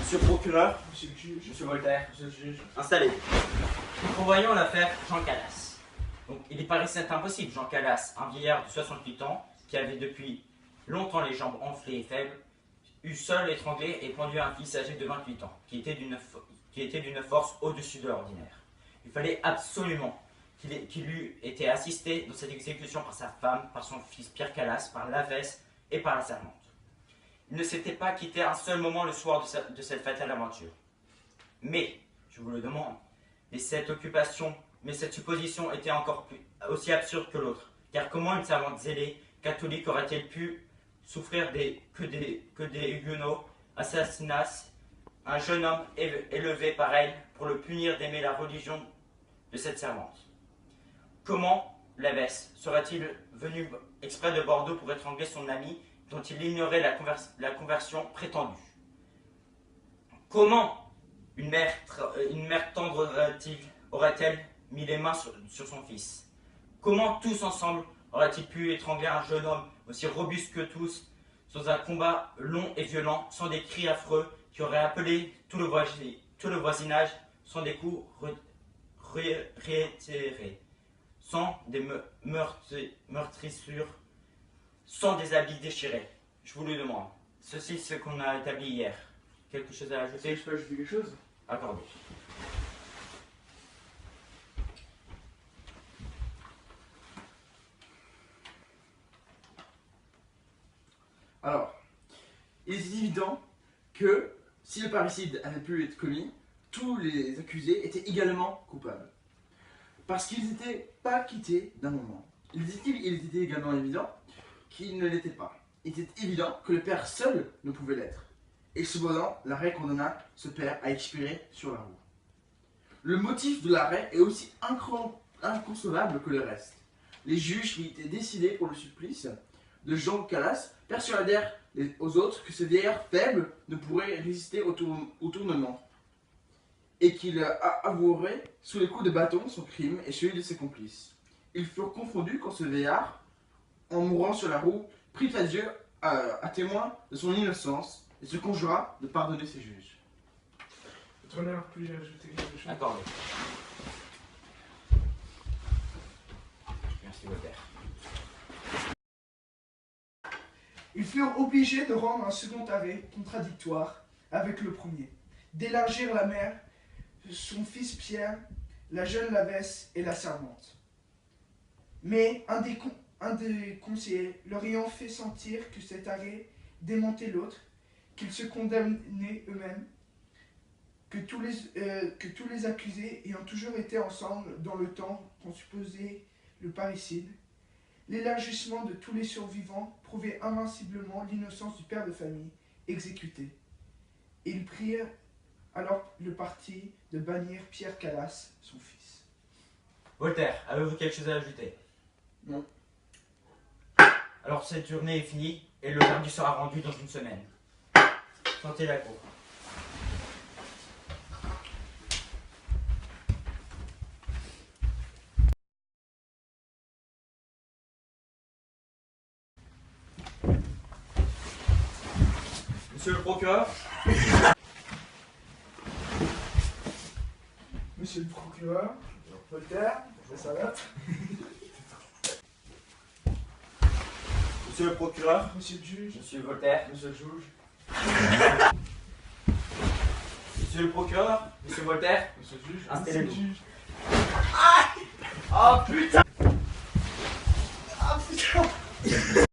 Monsieur le procureur, Monsieur le juge, monsieur Voltaire, monsieur le juge. installez-vous. Nous voyons l'affaire Jean Calas. Donc, il est paraissait impossible, Jean Calas, un vieillard de 68 ans, qui avait depuis longtemps les jambes enflées et faibles, eut seul étranglé et pendu un fils âgé de 28 ans, qui était d'une force au-dessus de l'ordinaire. Il fallait absolument qu'il eût été assisté dans cette exécution par sa femme, par son fils Pierre Calas, par l'Avesse et par la servante. Il ne s'était pas quitté un seul moment le soir de cette fatale aventure. Mais, je vous le demande, mais cette supposition était aussi absurde que l'autre. Car comment une servante zélée, catholique, aurait-elle pu souffrir que des huguenots assassinassent un jeune homme élevé par elle pour le punir d'aimer la religion de cette servante? Comment l'Avesse serait-il venu exprès de Bordeaux pour étrangler son ami dont il ignorait la conversion prétendue? Comment une mère tendre aurait-elle mis les mains sur son fils? Comment tous ensemble auraient-ils pu étrangler un jeune homme aussi robuste que tous, sans un combat long et violent, sans des cris affreux qui auraient appelé tout le voisinage, sans des coups réitérés, sans des meurtrissures, sans des habits déchirés? Je vous le demande. Ceci, c'est ce qu'on a établi hier. Quelque chose à ajouter? Je peux ajouter quelque chose? Accordé. Alors, il est évident que si le parricide avait pu être commis, tous les accusés étaient également coupables. Parce qu'ils n'étaient pas quittés d'un moment. Il était également évident qu'ils ne l'étaient pas. Il était évident que le père seul ne pouvait l'être. Et cependant, l'arrêt condamna ce père à expirer sur la roue. Le motif de l'arrêt est aussi inconcevable que le reste. Les juges qui étaient décidés pour le supplice de Jean Calas persuadèrent aux autres que ce vieillard faible ne pourrait résister au tournement et qu'il avouerait sous les coups de bâton son crime et celui de ses complices. Ils furent confondus quand ce vieillard, en mourant sur la roue, prit à Dieu à témoin de son innocence et se conjura de pardonner ses juges. Votre honneur, puis-je ajouter quelque chose? Accordé. Merci, Voltaire. Ils furent obligés de rendre un second arrêt contradictoire avec le premier, d'élargir la mère, son fils Pierre, la jeune Lavesse et la servante. Mais un des conseillers leur ayant fait sentir que cet arrêt démentait l'autre, qu'ils se condamnaient eux-mêmes, que tous les accusés ayant toujours été ensemble dans le temps qu'on supposait le parricide, l'élargissement de tous les survivants prouvait invinciblement l'innocence du père de famille exécuté. Ils prirent alors le parti de bannir Pierre Calas, son fils. Voltaire, avez-vous quelque chose à ajouter? Non. Alors cette journée est finie et le verdict sera rendu dans une semaine. Sortez la cour. Monsieur le procureur. Monsieur le procureur, Voltaire, ça va? Monsieur le procureur. Monsieur le juge, Monsieur Voltaire. Monsieur le juge, Monsieur le procureur. Monsieur Voltaire. monsieur le juge, monsieur le Installez-vous. juge. Oh putain. Oh putain.